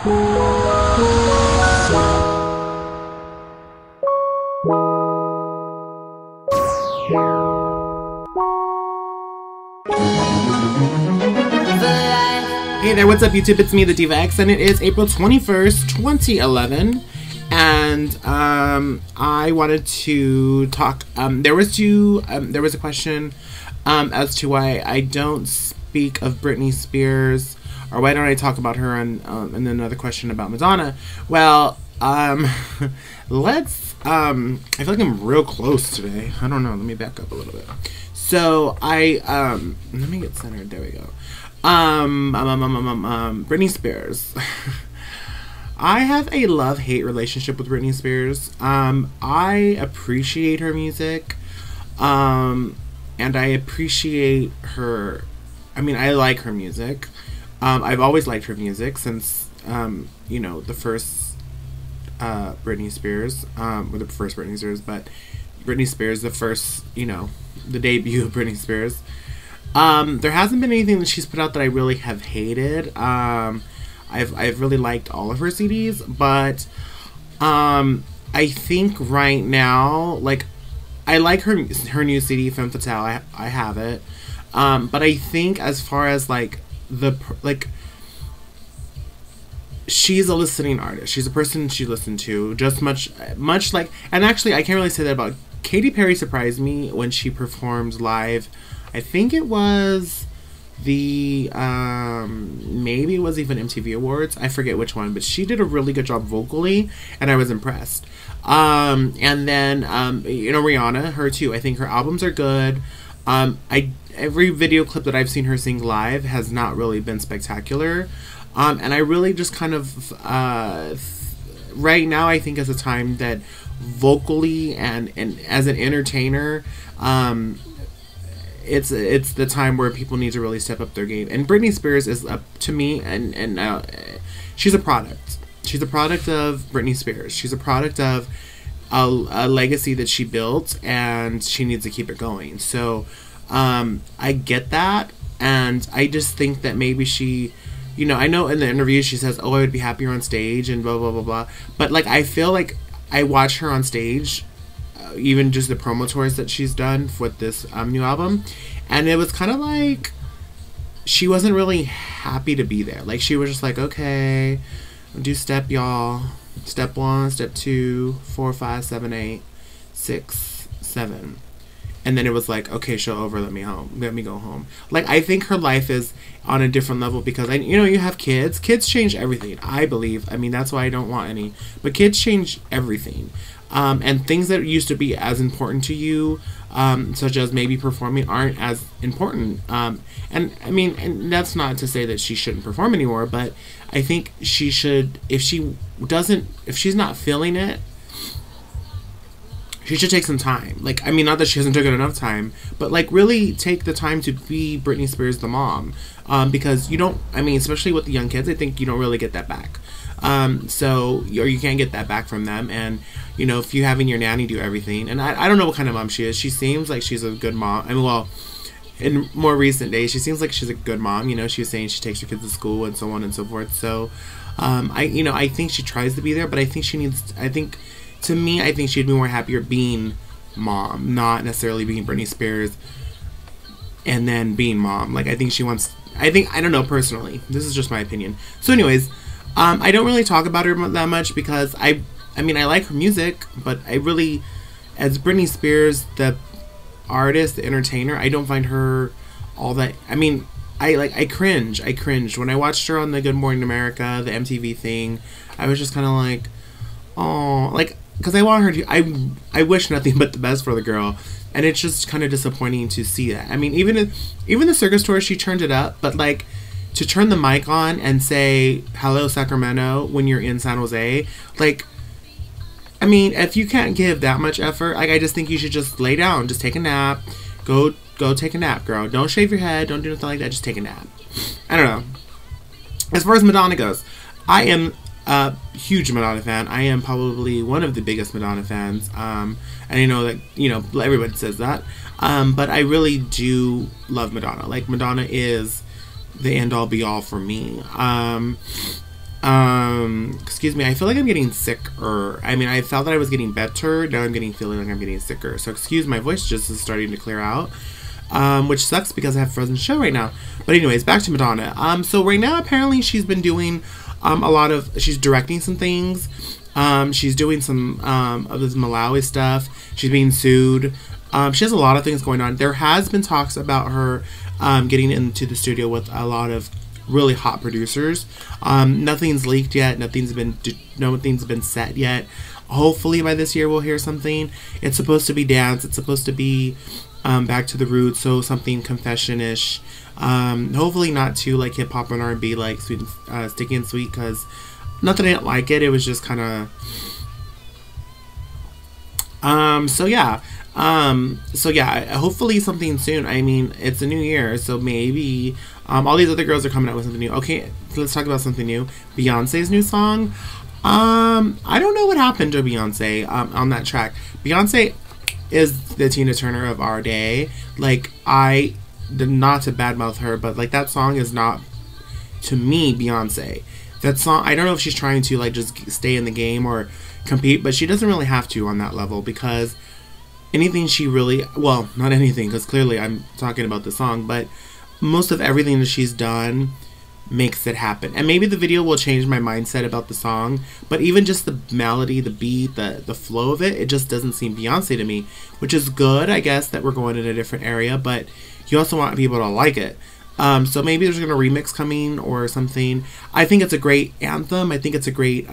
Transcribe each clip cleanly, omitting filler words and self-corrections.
Hey there, what's up YouTube? It's me, the Diva X, and it is April 21st, 2011, and I wanted to talk, there was a question as to why I don't speak of Britney Spears, or why don't I talk about her, and then another question about Madonna. Well, let's, I feel like I'm real close today. I don't know, let me back up a little bit. So, let me get centered, there we go. Britney Spears. I have a love-hate relationship with Britney Spears. I appreciate her music, and I appreciate her, I mean, I like her music. I've always liked her music since, you know, the first, Britney Spears, or the first Britney Spears, but Britney Spears, the first, you know, the debut of Britney Spears. There hasn't been anything that she's put out that I really have hated. I've really liked all of her CDs, but I think right now, like, I like her new CD, Femme Fatale. I have it, but I think as far as like she's a listening artist. She's a person she listened to, just much like, and actually I can't really say that about Katy Perry. Surprised me when she performed live. I think it was the, maybe it was even MTV Awards. I forget which one, but she did a really good job vocally, and I was impressed. And then, you know, Rihanna, her too. I think her albums are good. Every video clip that I've seen her sing live has not really been spectacular. And I really just kind of, right now I think is a time that vocally and as an entertainer, it's the time where people need to really step up their game. And Britney Spears is up to me, and she's a product. She's a product of Britney Spears. She's a product of a legacy that she built, and she needs to keep it going. So I get that, and I just think that maybe she, you know, I know in the interview she says, oh, I would be happier on stage and blah, blah, blah, blah. But, like, I feel like I watch her on stage, even just the promo tours that she's done with this new album, and it was kind of like she wasn't really happy to be there. Like, she was just like, okay, do step, y'all. Step 1, step 2, 4, 5, 7, 8, 6, 7. And then it was like, okay, show over, let me go home. Like, I think her life is on a different level because, you know, you have kids. Kids change everything, I believe. I mean, that's why I don't want any. But kids change everything. And things that used to be as important to you, such as maybe performing, aren't as important. And I mean, and that's not to say that she shouldn't perform anymore, but I think she should, if she's not feeling it, she should take some time. Like, I mean, not that she hasn't taken enough time, but, like, really take the time to be Britney Spears the mom. Because you don't, I mean, especially with the young kids, I think you don't really get that back. So, or you can't get that back from them. And, you know, if you're having your nanny do everything, and I don't know what kind of mom she is. She seems like she's a good mom. I mean, well, in more recent days, she seems like she's a good mom. You know, she was saying she takes her kids to school and so on and so forth. So, I think she tries to be there, but I think she needs, to me, I think she'd be more happier being mom, not necessarily being Britney Spears and then being mom. Like, I think she wants, I don't know, personally. This is just my opinion. So anyways, I don't really talk about her that much because I mean, I like her music, but I really, as Britney Spears, the artist, the entertainer, I don't find her all that, I mean, I cringed. When I watched her on the Good Morning America, the MTV thing, I was just kind of like, oh, like, because I want her to, I wish nothing but the best for the girl, and it's just kind of disappointing to see that. I mean, even the circus tour, she turned it up, but, like, to turn the mic on and say, hello, Sacramento, when you're in San Jose, like, I mean, if you can't give that much effort, like, I just think you should just lay down, just take a nap, go take a nap, girl. Don't shave your head, don't do nothing like that, just take a nap. I don't know. As far as Madonna goes, I am a huge Madonna fan. I am probably one of the biggest Madonna fans, and I know that, you know, everybody says that, but I really do love Madonna. Like, Madonna is the end-all be-all for me. Excuse me, I feel like I'm getting sicker. I mean, I felt that I was getting better. Now I'm feeling like I'm getting sicker. So excuse my voice just is starting to clear out. Which sucks because I have Frozen show right now. But anyways, back to Madonna. So right now apparently she's been doing she's directing some things. She's doing some of this Malawi stuff. She's being sued. She has a lot of things going on. There has been talks about her getting into the studio with a lot of really hot producers. Nothing's leaked yet. Nothing's been set yet. Hopefully by this year we'll hear something. It's supposed to be dance. It's supposed to be back to the roots, so something confession-ish. Hopefully not too like hip hop and R&B, like sweet, sticky and sweet. Because not that I didn't like it. It was just kind of. So yeah. Hopefully something soon. I mean, it's a new year, so maybe all these other girls are coming out with something new. Okay, let's talk about something new. Beyonce's new song. I don't know what happened to Beyonce on that track. Beyonce is the Tina Turner of our day. Like, I did not to badmouth her, but like that song is not, to me, Beyonce. That song, I don't know if she's trying to like just stay in the game or compete, but she doesn't really have to on that level, because anything she really, well, not anything, because clearly I'm talking about the song, but most of everything that she's done makes it happen. And maybe the video will change my mindset about the song, but even just the melody, the beat, the flow of it just doesn't seem Beyonce to me, which is good, I guess, that we're going in a different area, but you also want people to like it. So maybe there's going to remix coming or something. I think it's a great anthem. I think it's a great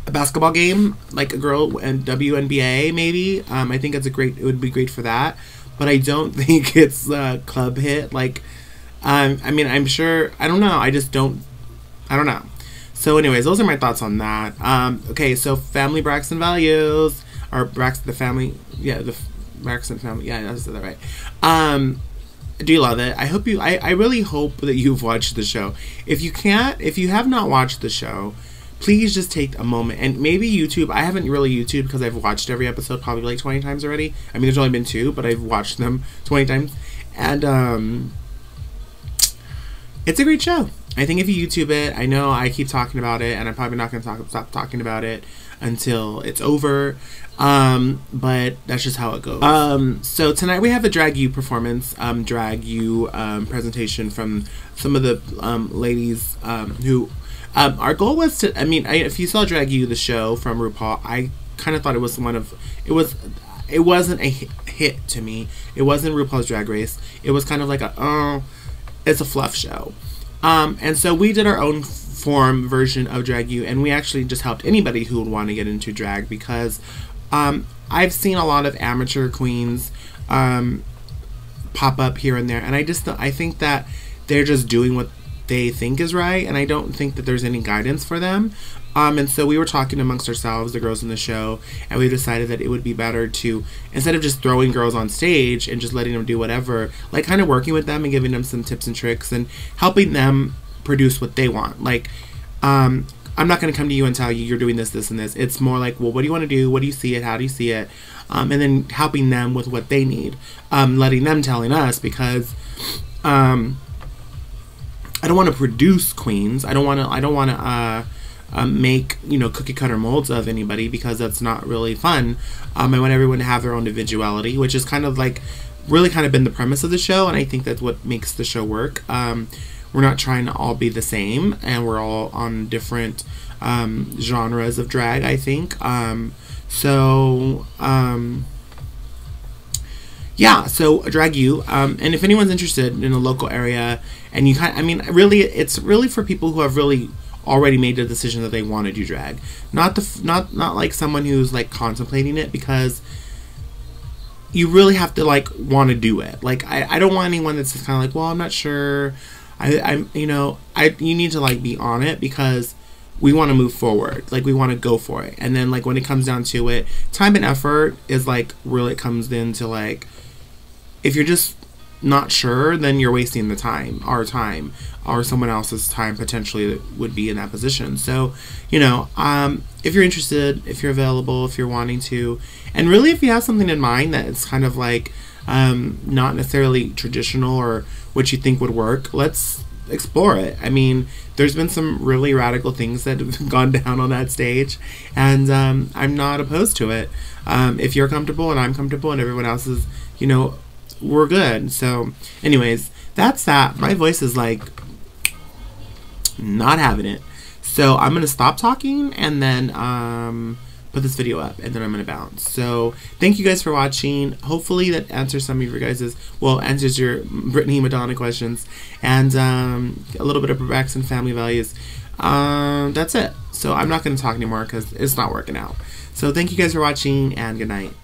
basketball game, like a girl and WNBA maybe. I think it would be great for that, but I don't think it's a club hit. Like, I mean, I'm sure, I don't know. I don't know. So anyways, those are my thoughts on that. Okay, so family Braxton values, or Braxton, the family, yeah, the Braxton family, yeah, I said that right. I do love it. I really hope that you've watched the show. If you have not watched the show, please just take a moment, and maybe YouTube. I haven't really YouTubed because I've watched every episode probably like 20 times already. I mean, there's only been 2, but I've watched them 20 times. And it's a great show. I think if you YouTube it, I know I keep talking about it, and I'm probably not going to stop talking about it until it's over. But that's just how it goes. So tonight we have a Drag U performance, Drag U presentation from some of the ladies who... our goal was to, I mean, if you saw Drag U, the show from RuPaul, I kind of thought it was it wasn't a hit to me. It wasn't RuPaul's Drag Race. It was kind of like it's a fluff show. And so we did our own version of Drag U, and we actually just helped anybody who would want to get into drag, because I've seen a lot of amateur queens pop up here and there, and I think that they're just doing what they think is right, and I don't think that there's any guidance for them. And so we were talking amongst ourselves, the girls in the show, and we decided that it would be better to, instead of just throwing girls on stage and just letting them do whatever, like kind of working with them and giving them some tips and tricks and helping them produce what they want. Like, I'm not going to come to you and tell you you're doing this, this, and this. It's more like, well, what do you want to do? What do you see it? How do you see it? And then helping them with what they need. Letting them telling us, because I don't want to produce queens. I don't want to make, cookie cutter molds of anybody, because that's not really fun. I want everyone to have their own individuality, which is kind of like really kind of been the premise of the show, and I think that's what makes the show work. We're not trying to all be the same, and we're all on different genres of drag, I think. Yeah, so Drag U, and if anyone's interested in a local area, and really, it's really for people who have really already made the decision that they want to do drag, not like someone who's like contemplating it, because you really have to like want to do it. Like, I don't want anyone that's just kind of like, well, I'm not sure. You need to like be on it, because we want to move forward. Like, we want to go for it. And then like when it comes down to it, time and effort is like really comes into like, if you're just not sure, then you're wasting the time, our time, or someone else's time potentially that would be in that position. So, if you're interested, if you're available, if you're wanting to, and really if you have something in mind that it's kind of like not necessarily traditional or what you think would work, let's explore it. I mean, there's been some really radical things that have gone down on that stage, and I'm not opposed to it. If you're comfortable and I'm comfortable and everyone else is, you know, we're good. So anyways, that's that. My voice is like not having it. So I'm going to stop talking and then put this video up, and then I'm going to bounce. So thank you guys for watching. Hopefully that answers some of your guys's, well, answers your Britney Madonna questions, and a little bit of Braxton family values. That's it. So I'm not going to talk anymore because it's not working out. So thank you guys for watching, and good night.